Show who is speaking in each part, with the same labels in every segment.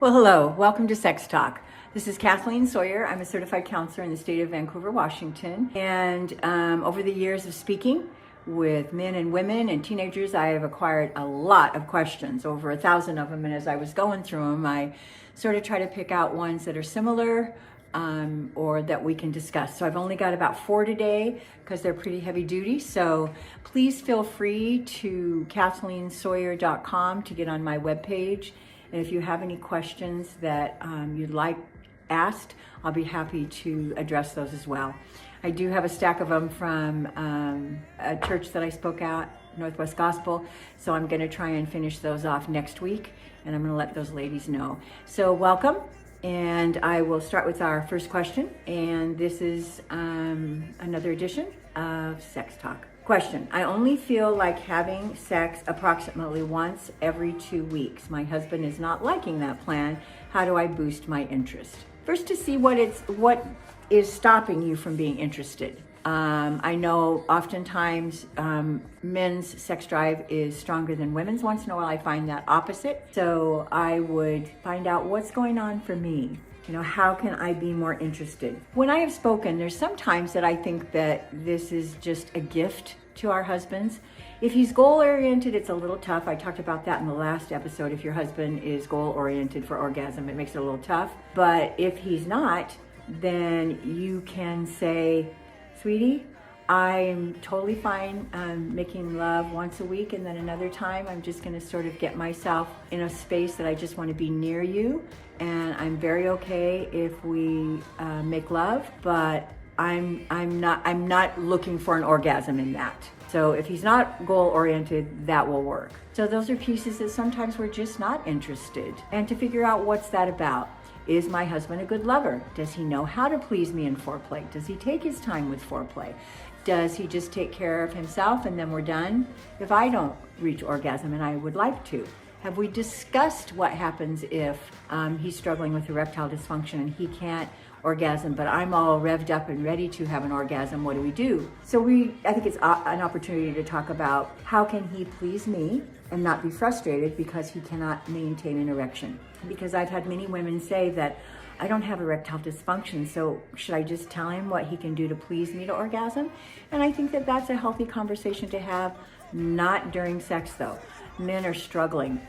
Speaker 1: Well, hello. Welcome to Sex Talk. This is Kathleen Sawyer. I'm a certified counselor in the state of Vancouver, Washington. And over the years of speaking with men and women and teenagers, I have acquired a lot of questions, over 1,000 of them. And as I was going through them, I sort of try to pick out ones that are similar or that we can discuss. So I've only got about 4 today because they're pretty heavy duty. So please feel free to KathleenSawyer.com to get on my webpage. And if you have any questions that you'd like asked, I'll be happy to address those as well. I do have a stack of them from a church that I spoke at, Northwest Gospel, so I'm going to try and finish those off next week, and I'm going to let those ladies know. So welcome, and I will start with our first question, and this is another edition of Sex Talk. Question: I only feel like having sex approximately once every 2 weeks. My husband is not liking that plan. How do I boost my interest? First, to see what is stopping you from being interested. I know oftentimes men's sex drive is stronger than women's. Once in a while I find that opposite. So I would find out what's going on for me. How can I be more interested? When I have spoken, there's sometimes that I think that this is just a gift to our husbands. If he's goal-oriented, it's a little tough. I talked about that in the last episode. If your husband is goal-oriented for orgasm, it makes it a little tough. But if he's not, then you can say, sweetie, I'm totally fine making love once a week, and then another time I'm just going to sort of get myself in a space that I just want to be near you, and I'm very okay if we make love, but I'm not looking for an orgasm in that. So if he's not goal-oriented, that will work. So those are pieces that sometimes we're just not interested. And to figure out what's that about. Is my husband a good lover? Does he know how to please me in foreplay? Does he take his time with foreplay? Does he just take care of himself and then we're done? If I don't reach orgasm and I would like to, have we discussed what happens if he's struggling with erectile dysfunction and he can't orgasm, but I'm all revved up and ready to have an orgasm? What do we do? So I think it's an opportunity to talk about how can he please me and not be frustrated because he cannot maintain an erection. Because I've had many women say that I don't have erectile dysfunction, so should I just tell him what he can do to please me to orgasm? And I think that that's a healthy conversation to have, not during sex though. Men are struggling.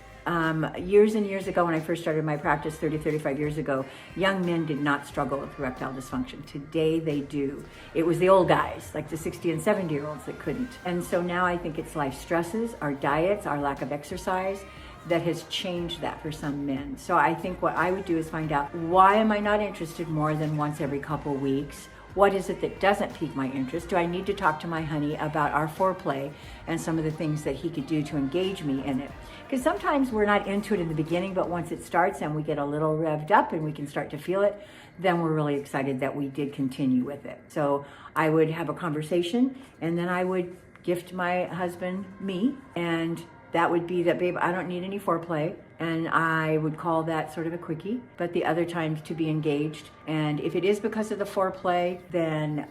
Speaker 1: Years and years ago when I first started my practice 35 years ago, young men did not struggle with erectile dysfunction. Today they do. It was the old guys, like the 60 and 70-year-olds that couldn't. And so now I think it's life stresses, our diets, our lack of exercise, that has changed that for some men. So I think what I would do is find out, why am I not interested more than once every couple weeks? What is it that doesn't pique my interest? Do I need to talk to my honey about our foreplay and some of the things that he could do to engage me in it? Because sometimes we're not into it in the beginning, but once it starts and we get a little revved up and we can start to feel it, then we're really excited that we did continue with it. So I would have a conversation, and then I would gift my husband me, and that would be that, babe, I don't need any foreplay. And I would call that sort of a quickie, but the other times to be engaged. And if it is because of the foreplay, then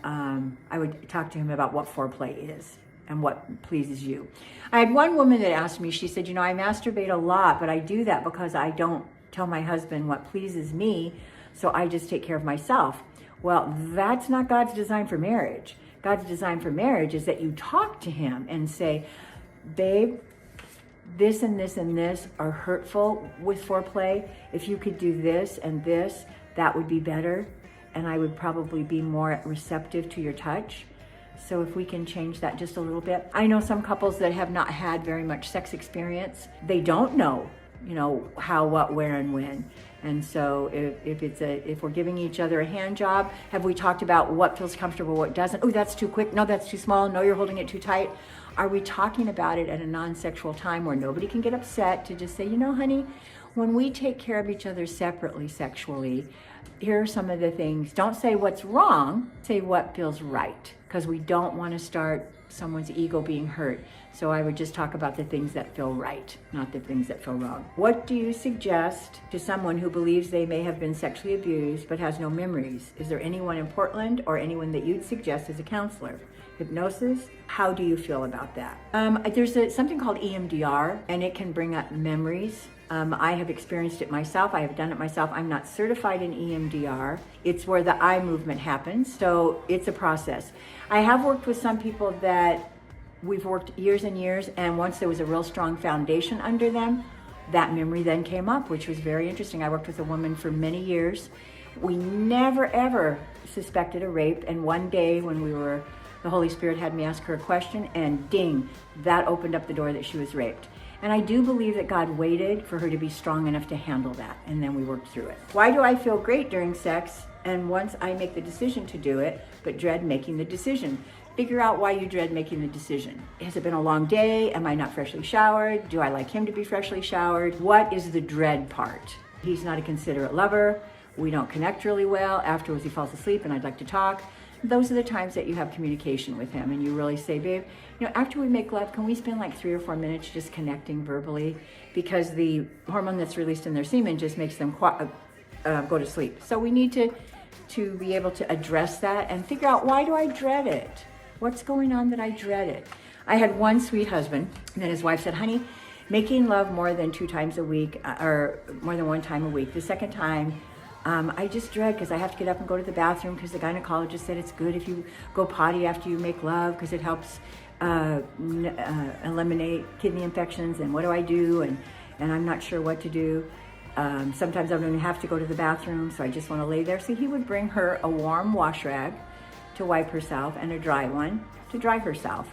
Speaker 1: I would talk to him about what foreplay is and what pleases you. I had one woman that asked me, she said, I masturbate a lot, but I do that because I don't tell my husband what pleases me, so I just take care of myself. Well, that's not God's design for marriage. God's design for marriage is that you talk to him and say, babe, this and this and this are hurtful with foreplay. If you could do this and this, that would be better. And I would probably be more receptive to your touch. So if we can change that just a little bit. I know some couples that have not had very much sex experience. They don't know, how, what, where, and when. And so if we're giving each other a hand job, have we talked about what feels comfortable, what doesn't? Oh, that's too quick. No, that's too small. No, you're holding it too tight. Are we talking about it at a non-sexual time where nobody can get upset to just say, honey, when we take care of each other separately sexually, here are some of the things. Don't say what's wrong, say what feels right, because we don't want to start someone's ego being hurt. So I would just talk about the things that feel right, not the things that feel wrong. What do you suggest to someone who believes they may have been sexually abused but has no memories? Is there anyone in Portland or anyone that you'd suggest as a counselor? Hypnosis? How do you feel about that? There's something called EMDR, and it can bring up memories I have experienced it myself. I have done it myself. I'm not certified in EMDR. It's where the eye movement happens, so it's a process. I have worked with some people that we've worked years and years, and once there was a real strong foundation under them, that memory then came up, which was very interesting. I worked with a woman for many years. We never ever suspected a rape, and one day when the Holy Spirit had me ask her a question, and ding, that opened up the door that she was raped. And I do believe that God waited for her to be strong enough to handle that, and then we worked through it. Why do I feel great during sex? And once I make the decision to do it, but dread making the decision. Figure out why you dread making the decision. Has it been a long day? Am I not freshly showered? Do I like him to be freshly showered? What is the dread part? He's not a considerate lover. We don't connect really well. Afterwards he falls asleep and I'd like to talk. Those are the times that you have communication with him and you really say, babe, after we make love, can we spend like 3 or 4 minutes just connecting verbally? Because the hormone that's released in their semen just makes them go to sleep. So we need to be able to address that and figure out, why do I dread it? What's going on that I dread it? I had one sweet husband, and then his wife said, honey, making love more than 2 times a week, or more than 1 time a week. The second time, I just dread because I have to get up and go to the bathroom because the gynecologist said it's good if you go potty after you make love because it helps eliminate kidney infections. And what do I do? And I'm not sure what to do. Sometimes I don't even have to go to the bathroom, so I just want to lay there. So he would bring her a warm wash rag to wipe herself and a dry one to dry herself.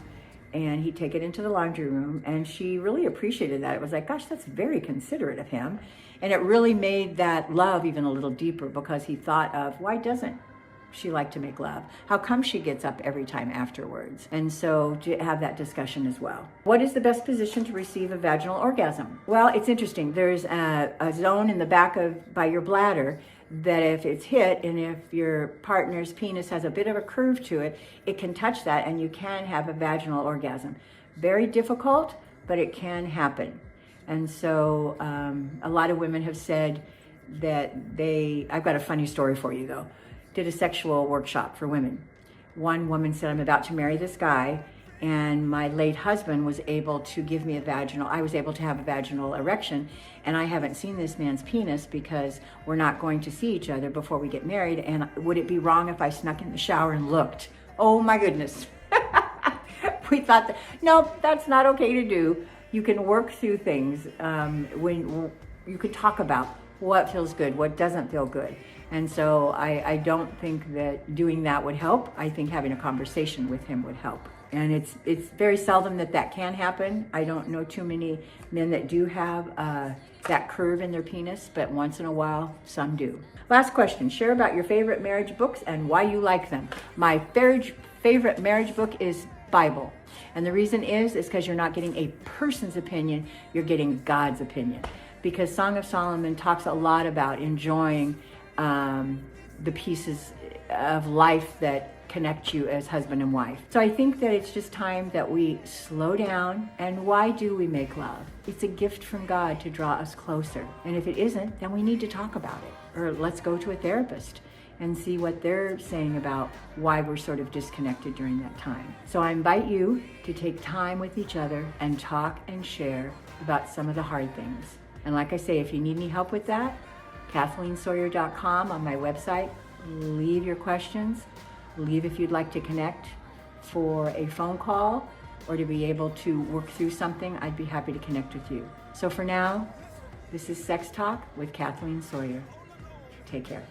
Speaker 1: And he'd take it into the laundry room, and she really appreciated that. It was like, gosh, that's very considerate of him. And it really made that love even a little deeper because he thought of, why doesn't she like to make love? How come she gets up every time afterwards? And so to have that discussion as well. What is the best position to receive a vaginal orgasm? Well, it's interesting. There's a zone in the back by your bladder that if it's hit and if your partner's penis has a bit of a curve to it, it can touch that and you can have a vaginal orgasm. Very difficult, but it can happen. And so a lot of women have said that I've got a funny story for you though, did a sexual workshop for women. One woman said, I'm about to marry this guy, and my late husband was able to give me I was able to have a vaginal erection, and I haven't seen this man's penis because we're not going to see each other before we get married, and would it be wrong if I snuck in the shower and looked? Oh my goodness. We thought no, that's not okay to do. You can work through things when you can talk about what feels good, what doesn't feel good. And so I don't think that doing that would help. I think having a conversation with him would help. And it's very seldom that can happen. I don't know too many men that do have that curve in their penis, but once in a while, some do. Last question, share about your favorite marriage books and why you like them. My favorite marriage book is Bible. And the reason is because you're not getting a person's opinion, you're getting God's opinion. Because Song of Solomon talks a lot about enjoying the pieces of life that connect you as husband and wife. So I think that it's just time that we slow down. And why do we make love? It's a gift from God to draw us closer. And if it isn't, then we need to talk about it. Or let's go to a therapist and see what they're saying about why we're sort of disconnected during that time. So I invite you to take time with each other and talk and share about some of the hard things. And like I say, if you need any help with that, KathleenSawyer.com on my website. Leave your questions. Leave if you'd like to connect for a phone call or to be able to work through something. I'd be happy to connect with you. So for now, this is Sex Talk with Kathleen Sawyer. Take care.